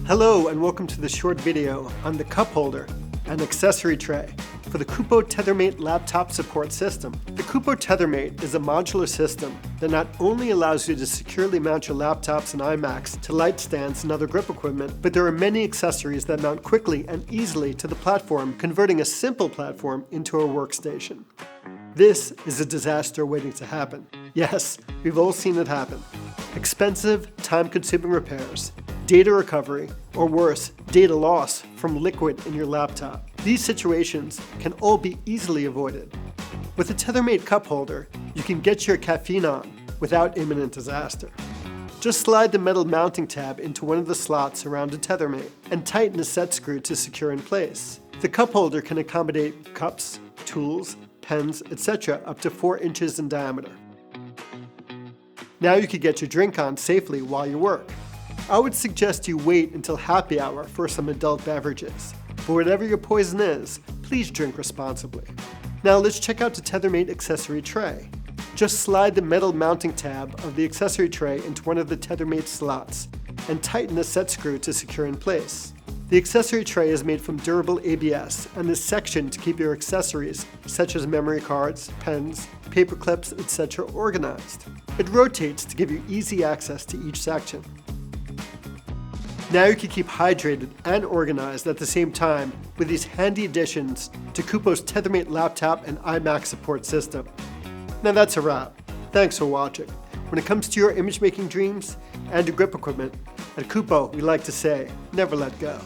Hello and welcome to this short video on the cup holder and accessory tray for the Kupo Tethermate laptop support system. The Kupo Tethermate is a modular system that not only allows you to securely mount your laptops and iMacs to light stands and other grip equipment, but there are many accessories that mount quickly and easily to the platform, converting a simple platform into a workstation. This is a disaster waiting to happen. Yes, we've all seen it happen. Expensive, time-consuming repairs, data recovery, or worse, data loss from liquid in your laptop. These situations can all be easily avoided. With a Tethermate cup holder, you can get your caffeine on without imminent disaster. Just slide the metal mounting tab into one of the slots around a Tethermate and tighten a set screw to secure in place. The cup holder can accommodate cups, tools, pens, etc. up to 4 inches in diameter. Now you can get your drink on safely while you work. I would suggest you wait until happy hour for some adult beverages, but whatever your poison is, please drink responsibly. Now let's check out the Tethermate accessory tray. Just slide the metal mounting tab of the accessory tray into one of the Tethermate slots and tighten the set screw to secure in place. The accessory tray is made from durable ABS and is sectioned to keep your accessories, such as memory cards, pens, paper clips, etc. organized. It rotates to give you easy access to each section. Now you can keep hydrated and organized at the same time with these handy additions to Kupo's Tethermate laptop and iMac support system. Now that's a wrap. Thanks for watching. When it comes to your image making dreams and your grip equipment, at Kupo we like to say, never let go.